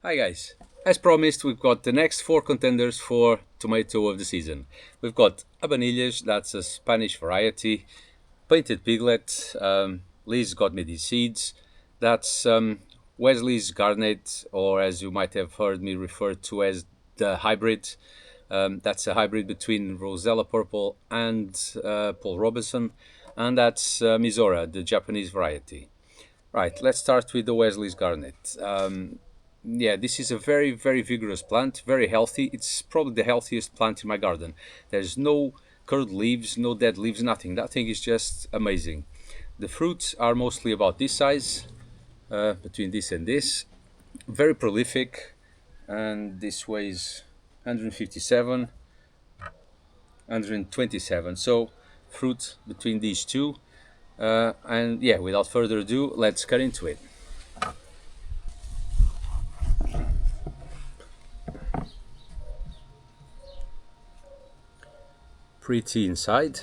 Hi guys, as promised we've got the next four contenders for tomato of the season. We've got Abanillas, that's a Spanish variety, Painted Piglet, Liz got me these seeds, that's Wesley's Garnet, or as you might have heard me refer to as the hybrid. That's a hybrid between Rosella Purple and Paul Robinson, and that's Mizora, the Japanese variety. Right, let's start with the Wesley's Garnet. Yeah, this is a very, very vigorous plant, very healthy. It's probably the healthiest plant in my garden. There's no curled leaves, no dead leaves, nothing. That thing is just amazing. The fruits are mostly about this size, between this and this. Very prolific, and this weighs 157, 127. So, fruit between these two. And yeah, without further ado, let's get into it. Pretty inside.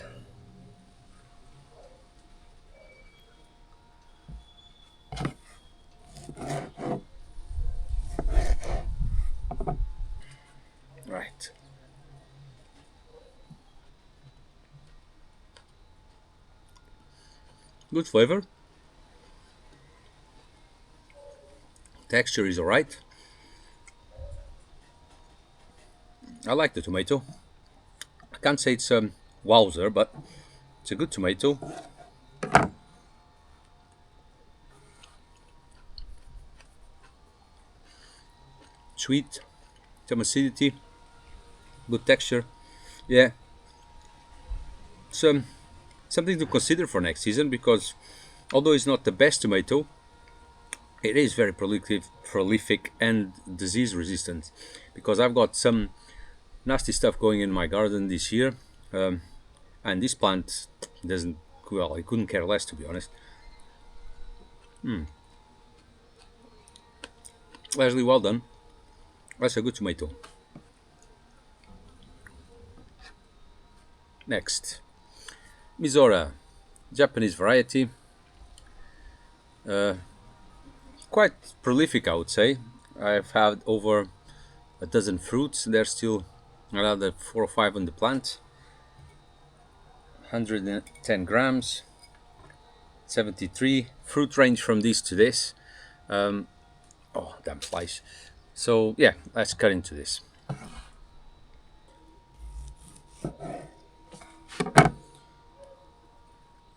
Right. Good flavor. Texture is alright. I like the tomato. I can't say it's wowzer, but it's a good tomato. Sweet, some acidity, good texture. Yeah, it's something to consider for next season because although it's not the best tomato, it is very prolific and disease resistant. Because I've got some nasty stuff going in my garden this year, um, and this plant doesn't. Well, I couldn't care less to be honest. Leslie, well done. That's a good tomato. Next, Mizora, Japanese variety. Quite prolific, I would say. I've had over a dozen fruits. There's still another 4 or 5 on the plant. 110 grams, 73. Fruit range from this to this. Oh, damn flies. So, yeah, let's cut into this.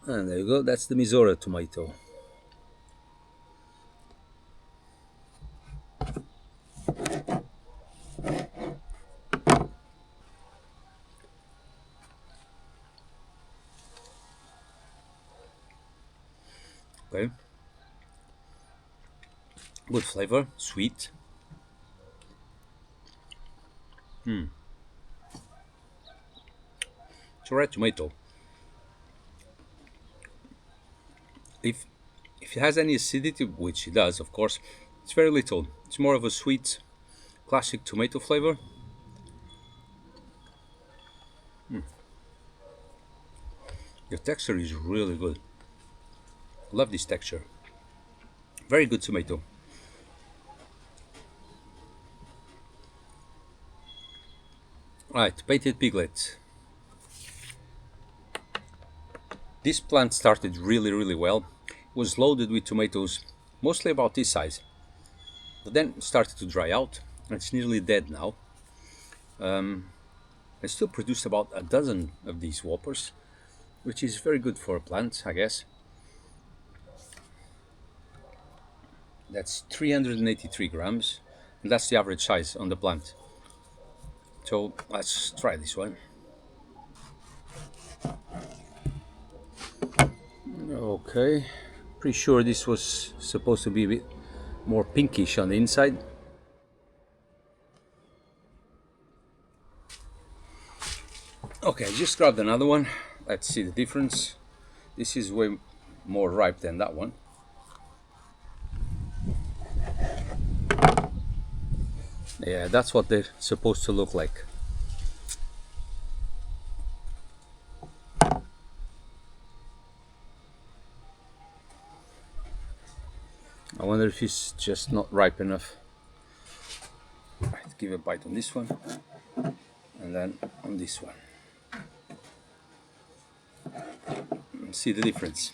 And there you go, that's the Misora tomato. Okay. Good flavor, sweet. It's a red tomato. If if it has any acidity, which it does, of course, it's very little. It's more of a sweet, classic tomato flavor. The texture is really good. Love this texture. Very good tomato. Right, painted piglet. This plant started really, really well. It was loaded with tomatoes, mostly about this size. But then it started to dry out, and it's nearly dead now. I still produced about a dozen of these whoppers, which is very good for a plant, I guess. That's 383 grams, and that's the average size on the plant. So let's try this one. Okay, pretty sure this was supposed to be a bit more pinkish on the inside. Okay, I just grabbed another one. Let's see the difference. This is way more ripe than that one. Yeah, that's what they're supposed to look like. I wonder if it's just not ripe enough. give a bite on this one and then on this one. See the difference.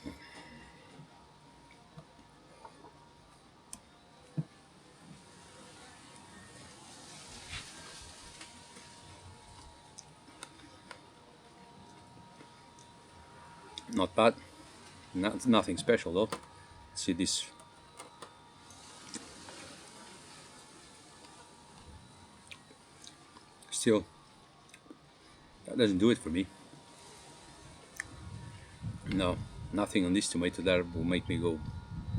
Not bad. Nothing special though. See this. Still, that doesn't do it for me. No, nothing on this tomato that will make me go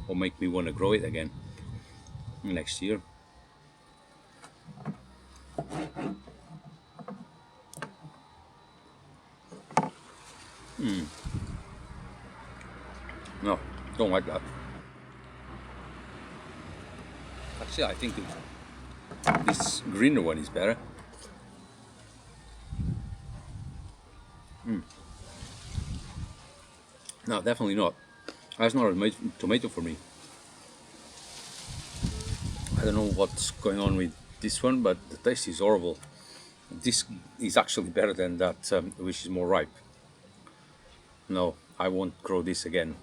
or make me want to grow it again next year. No, don't like that. Actually, I think this greener one is better. No, definitely not. That's not a tomato for me. I don't know what's going on with this one, but the taste is horrible. This is actually better than that, which is more ripe. No, I won't grow this again.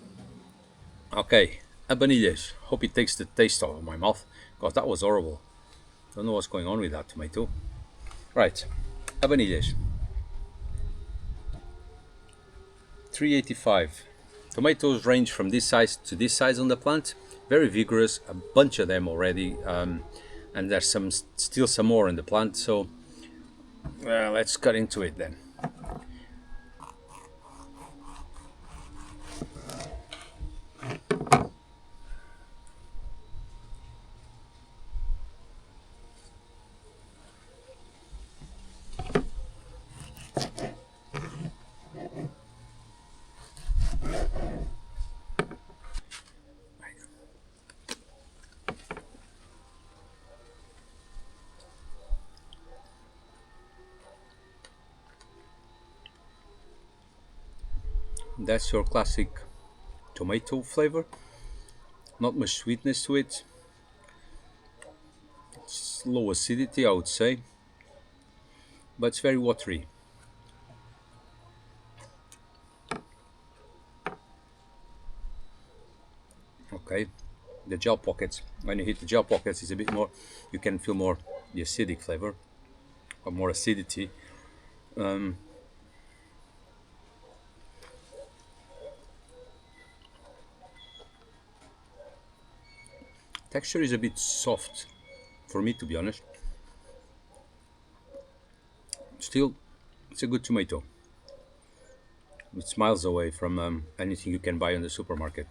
Okay, Abanillas. Hope it takes the taste out of my mouth, because that was horrible. Don't know what's going on with that tomato. Right, Abanillas. 385. Tomatoes range from this size to this size on the plant. Very vigorous, a bunch of them already, and there's still some more in the plant. So let's cut into it then. That's your classic tomato flavor. Not much sweetness to it. It's low acidity, I would say, but it's very watery. Okay, the gel pockets. When you hit the gel pockets, it's a bit more. You can feel more the acidic flavor, or more acidity. Texture is a bit soft for me, to be honest. Still, it's a good tomato. It's miles away from anything you can buy in the supermarket.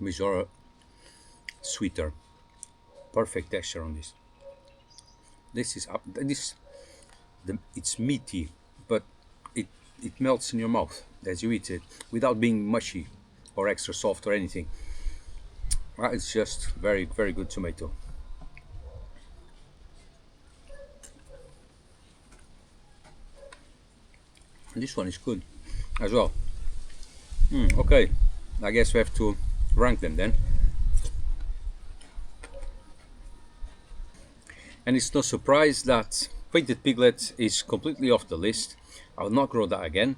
Mizora, sweeter, perfect texture on this. This is up. It's meaty, but it melts in your mouth as you eat it without being mushy or extra soft or anything. It's just very good tomato. And this one is good as well. Okay, I guess we have to rank them then. And it's no surprise that Painted Piglet is completely off the list. I will not grow that again.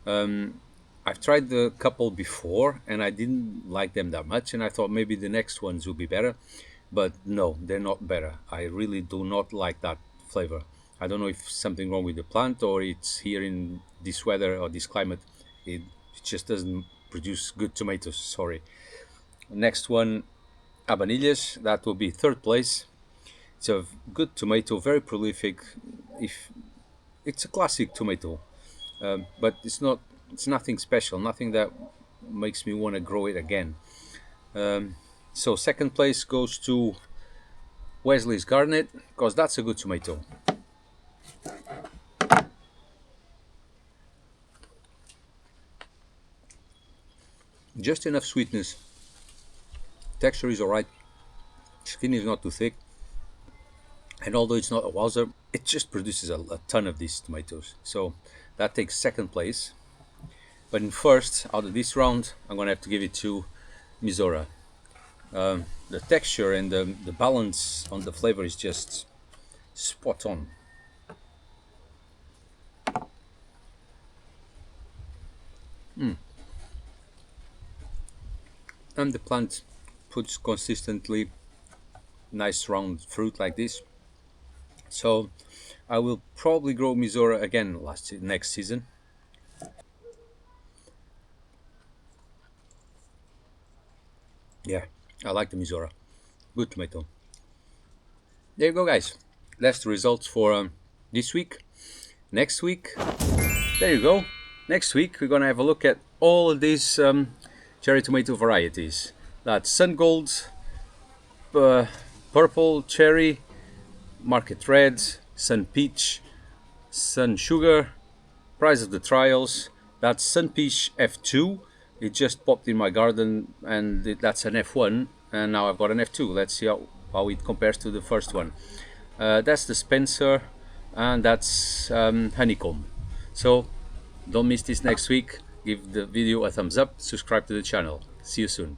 I've tried the couple before and I didn't like them that much, and I thought maybe the next ones will be better, but no, they're not better. I really do not like that flavor. I don't know if something wrong with the plant or it's here in this weather or this climate. It just doesn't produce good tomatoes, sorry. Next one, Abanillas, that will be third place. It's a good tomato, very prolific. If it's a classic tomato, but it's not. It's nothing special. Nothing that makes me want to grow it again. So second place goes to Wesley's Garnet, because that's a good tomato. Just enough sweetness. Texture is alright. Skin is not too thick, and although it's not a wowzer, it just produces a ton of these tomatoes. So that takes second place. But in first, out of this round, I'm gonna have to give it to Mizora. The texture and the balance on the flavor is just spot on. And the plant puts consistently nice round fruit like this. So I will probably grow Misora again next season. Yeah, I like the Misora. Good tomato. There you go, guys. That's the results for this week. Next week, there you go. Next week we're gonna have a look at all of these cherry tomato varieties. That's Sun Gold, Purple Cherry, Market Red, Sun Peach, Sun Sugar, Price of the Trials. That's Sun Peach F2. It just popped in my garden, and that's an F1, and now I've got an F2. Let's see how it compares to the first one. That's the Spencer, and that's Honeycomb. So don't miss this next week. Give the video a thumbs up, subscribe to the channel. See you soon.